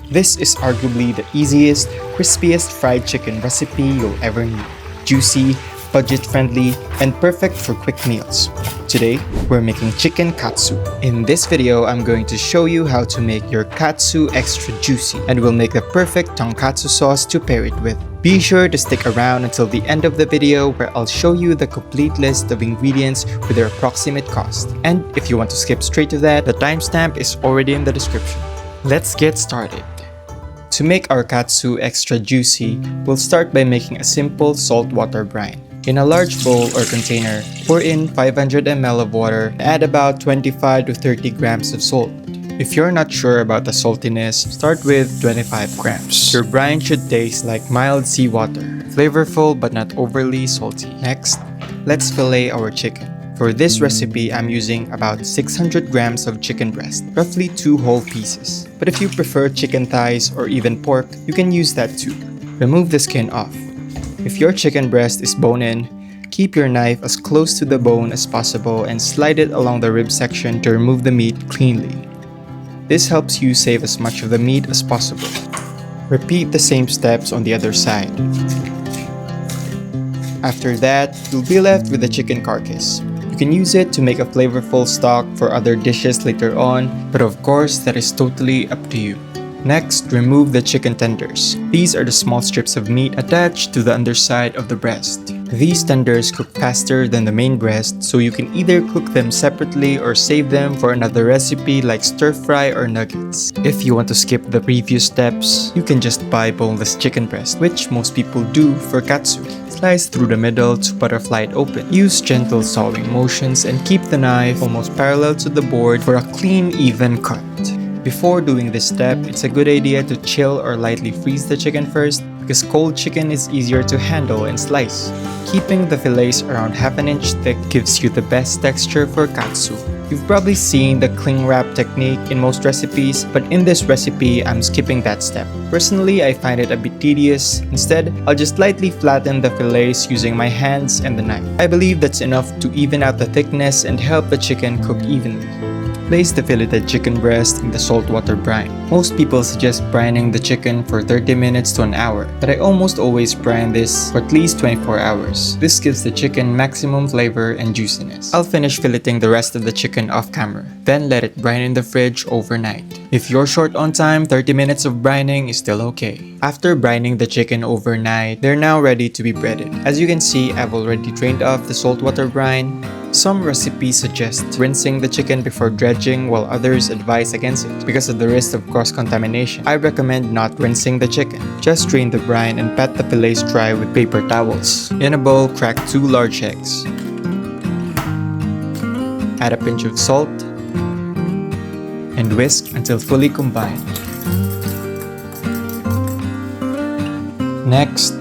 This is arguably the easiest, crispiest fried chicken recipe you'll ever need. Juicy, budget-friendly, and perfect for quick meals. Today, we're making chicken katsu. In this video, I'm going to show you how to make your katsu extra juicy, and we'll make the perfect tonkatsu sauce to pair it with. Be sure to stick around until the end of the video where I'll show you the complete list of ingredients with their approximate cost. And if you want to skip straight to that, the timestamp is already in the description. Let's get started. To make our katsu extra juicy, we'll start by making a simple saltwater brine. In a large bowl or container, pour in 500 ml of water and add about 25 to 30 grams of salt. If you're not sure about the saltiness, start with 25 grams. Your brine should taste like mild seawater, flavorful but not overly salty. Next, let's fillet our chicken. For this recipe, I'm using about 600 grams of chicken breast, roughly 2 whole pieces. But if you prefer chicken thighs or even pork, you can use that too. Remove the skin off. If your chicken breast is bone-in, keep your knife as close to the bone as possible and slide it along the rib section to remove the meat cleanly. This helps you save as much of the meat as possible. Repeat the same steps on the other side. After that, you'll be left with the chicken carcass. You can use it to make a flavorful stock for other dishes later on, but of course that is totally up to you. Next, remove the chicken tenders. These are the small strips of meat attached to the underside of the breast. These tenders cook faster than the main breast, so you can either cook them separately or save them for another recipe like stir fry or nuggets. If you want to skip the previous steps, you can just buy boneless chicken breast, which most people do for katsu. Slice through the middle to butterfly it open. Use gentle sawing motions and keep the knife almost parallel to the board for a clean, even cut. Before doing this step, it's a good idea to chill or lightly freeze the chicken first because cold chicken is easier to handle and slice. Keeping the fillets around half an inch thick gives you the best texture for katsu. You've probably seen the cling wrap technique in most recipes, but in this recipe, I'm skipping that step. Personally, I find it a bit tedious. Instead, I'll just lightly flatten the fillets using my hands and the knife. I believe that's enough to even out the thickness and help the chicken cook evenly. Place the filleted chicken breast in the saltwater brine. Most people suggest brining the chicken for 30 minutes to an hour, but I almost always brine this for at least 24 hours. This gives the chicken maximum flavor and juiciness. I'll finish filleting the rest of the chicken off camera, then let it brine in the fridge overnight. If you're short on time, 30 minutes of brining is still okay. After brining the chicken overnight, they're now ready to be breaded. As you can see, I've already drained off the saltwater brine. Some recipes suggest rinsing the chicken before dredging, while others advise against it because of the risk of cross-contamination. I recommend not rinsing the chicken. Just drain the brine and pat the fillets dry with paper towels. In a bowl, crack 2 large eggs. Add a pinch of salt and whisk until fully combined. Next,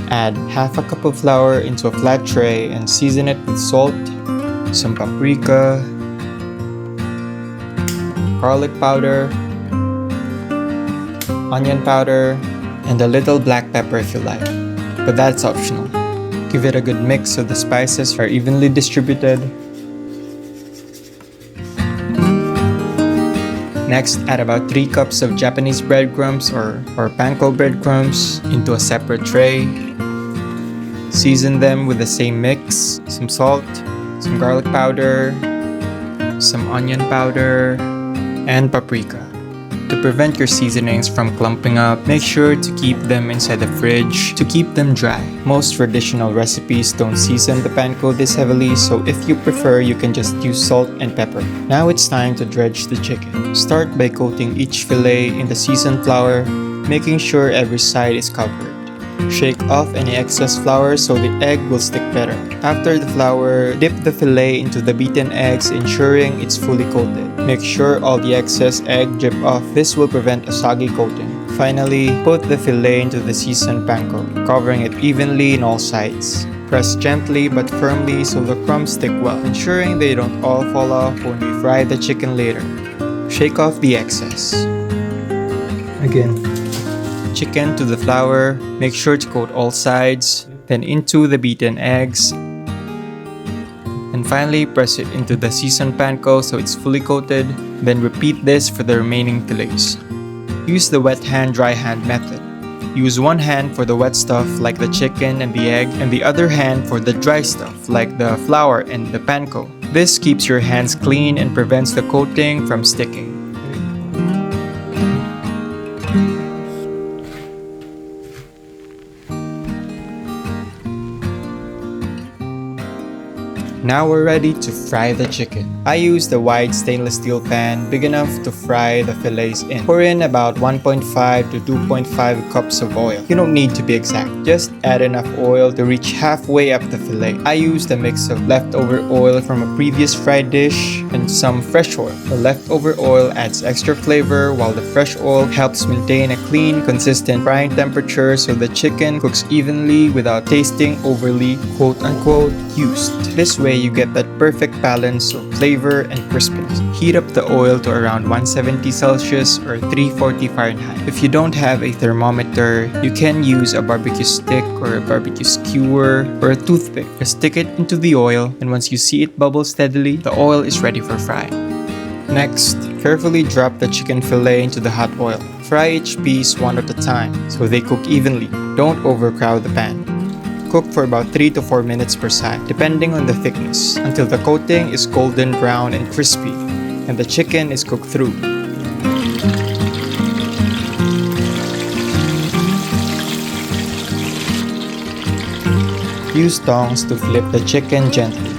add half a cup of flour into a flat tray and season it with salt, some paprika, garlic powder, onion powder, and a little black pepper if you like, but that's optional. Give it a good mix so the spices are evenly distributed. Next, add about 3 cups of Japanese breadcrumbs or panko breadcrumbs into a separate tray. Season them with the same mix, some salt, some garlic powder, some onion powder, and paprika. To prevent your seasonings from clumping up, make sure to keep them inside the fridge to keep them dry. Most traditional recipes don't season the panko this heavily, so if you prefer, you can just use salt and pepper. Now it's time to dredge the chicken. Start by coating each fillet in the seasoned flour, making sure every side is covered. Shake off any excess flour so the egg will stick better. After the flour, dip the fillet into the beaten eggs, ensuring it's fully coated. Make sure all the excess egg drip off. This will prevent a soggy coating. Finally, put the fillet into the seasoned panko, covering it evenly in all sides. Press gently but firmly so the crumbs stick well, ensuring they don't all fall off when we fry the chicken later. Shake off the excess. Again. Chicken to the flour, make sure to coat all sides, then into the beaten eggs, and finally press it into the seasoned panko so it's fully coated, then repeat this for the remaining fillets. Use the wet hand, dry hand method. Use one hand for the wet stuff like the chicken and the egg, and the other hand for the dry stuff like the flour and the panko. This keeps your hands clean and prevents the coating from sticking. Now we're ready to fry the chicken. I used a wide stainless steel pan big enough to fry the fillets in. Pour in about 1.5 to 2.5 cups of oil. You don't need to be exact. Just add enough oil to reach halfway up the fillet. I used a mix of leftover oil from a previous fried dish and some fresh oil. The leftover oil adds extra flavor while the fresh oil helps maintain a clean, consistent frying temperature so the chicken cooks evenly without tasting overly quote-unquote used. This way you get that perfect balance of flavor and crispiness. Heat up the oil to around 170 Celsius or 340 Fahrenheit. If you don't have a thermometer, you can use a barbecue stick or a barbecue skewer or a toothpick. Just stick it into the oil, and once you see it bubble steadily, the oil is ready for frying. Next, carefully drop the chicken fillet into the hot oil. Fry each piece one at a time so they cook evenly. Don't overcrowd the pan. Cook for about 3 to 4 minutes per side, depending on the thickness, until the coating is golden brown and crispy, and the chicken is cooked through. Use tongs to flip the chicken gently,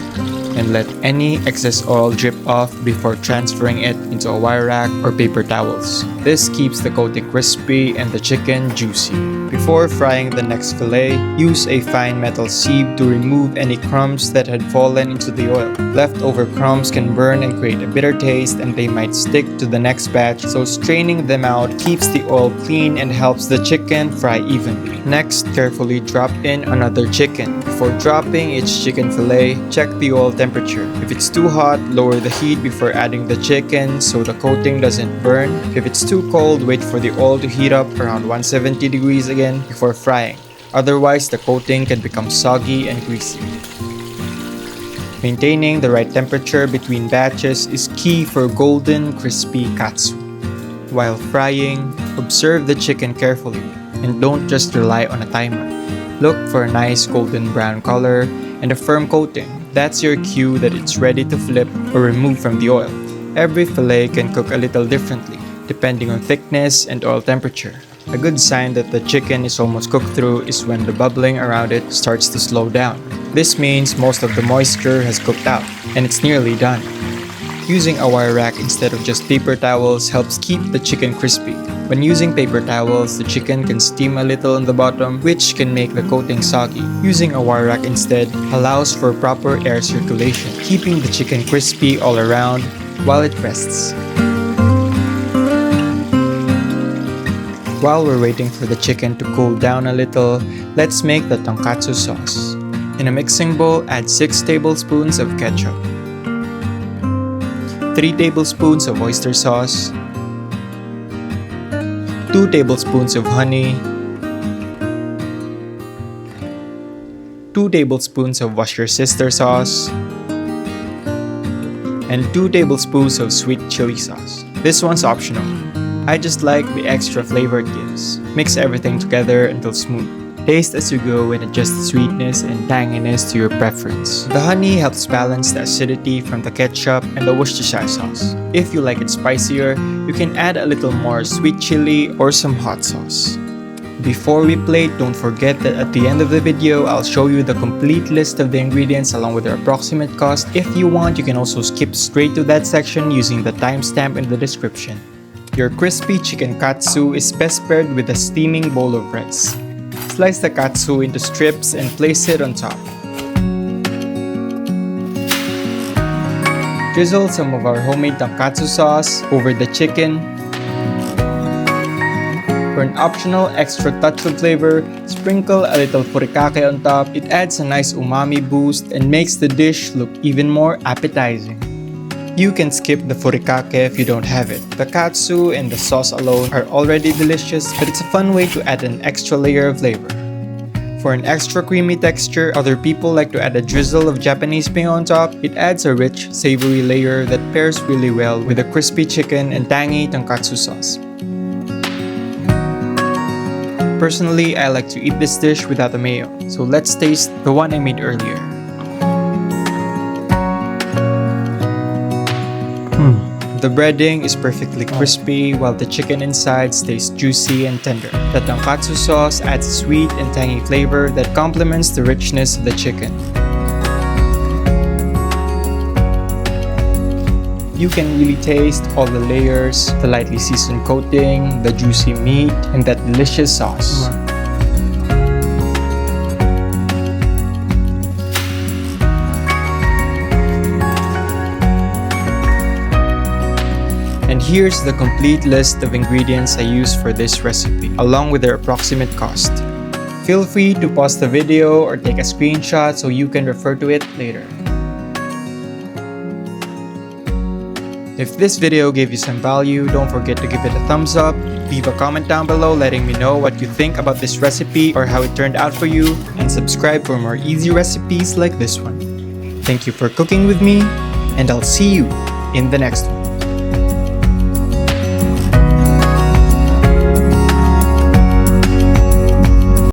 and let any excess oil drip off before transferring it into a wire rack or paper towels. This keeps the coating crispy and the chicken juicy. Before frying the next fillet, use a fine metal sieve to remove any crumbs that had fallen into the oil. Leftover crumbs can burn and create a bitter taste, and they might stick to the next batch, so straining them out keeps the oil clean and helps the chicken fry evenly. Next, carefully drop in another chicken. Before dropping each chicken fillet, check the oil temperature. If it's too hot, lower the heat before adding the chicken so the coating doesn't burn. If it's too cold, wait for the oil to heat up around 170 degrees again before frying. Otherwise, the coating can become soggy and greasy. Maintaining the right temperature between batches is key for golden, crispy katsu. While frying, observe the chicken carefully and don't just rely on a timer. Look for a nice golden brown color and a firm coating. That's your cue that it's ready to flip or remove from the oil. Every fillet can cook a little differently, depending on thickness and oil temperature. A good sign that the chicken is almost cooked through is when the bubbling around it starts to slow down. This means most of the moisture has cooked out, and it's nearly done. Using a wire rack instead of just paper towels helps keep the chicken crispy. When using paper towels, the chicken can steam a little on the bottom, which can make the coating soggy. Using a wire rack instead allows for proper air circulation, keeping the chicken crispy all around while it rests. While we're waiting for the chicken to cool down a little, let's make the tonkatsu sauce. In a mixing bowl, add 6 tablespoons of ketchup, 3 tablespoons of oyster sauce, 2 tablespoons of honey, 2 tablespoons of Worcestershire sauce, and 2 tablespoons of sweet chili sauce. This one's optional. I just like the extra flavor it gives. Mix everything together until smooth. Taste as you go and adjust the sweetness and tanginess to your preference. The honey helps balance the acidity from the ketchup and the Worcestershire sauce. If you like it spicier, you can add a little more sweet chili or some hot sauce. Before we plate, don't forget that at the end of the video, I'll show you the complete list of the ingredients along with their approximate cost. If you want, you can also skip straight to that section using the timestamp in the description. Your crispy chicken katsu is best paired with a steaming bowl of rice. Slice the katsu into strips and place it on top. Drizzle some of our homemade tonkatsu sauce over the chicken. For an optional extra touch of flavor, sprinkle a little furikake on top. It adds a nice umami boost and makes the dish look even more appetizing. You can skip the furikake if you don't have it. The katsu and the sauce alone are already delicious, but it's a fun way to add an extra layer of flavor. For an extra creamy texture, other people like to add a drizzle of Japanese pink on top. It adds a rich, savory layer that pairs really well with the crispy chicken and tangy tonkatsu sauce. Personally, I like to eat this dish without the mayo, so let's taste the one I made earlier. The breading is perfectly crispy while the chicken inside stays juicy and tender. The tonkatsu sauce adds a sweet and tangy flavor that complements the richness of the chicken. You can really taste all the layers, the lightly seasoned coating, the juicy meat, and that delicious sauce. And here's the complete list of ingredients I used for this recipe, along with their approximate cost. Feel free to pause the video or take a screenshot so you can refer to it later. If this video gave you some value, don't forget to give it a thumbs up, leave a comment down below letting me know what you think about this recipe or how it turned out for you, and subscribe for more easy recipes like this one. Thank you for cooking with me, and I'll see you in the next one.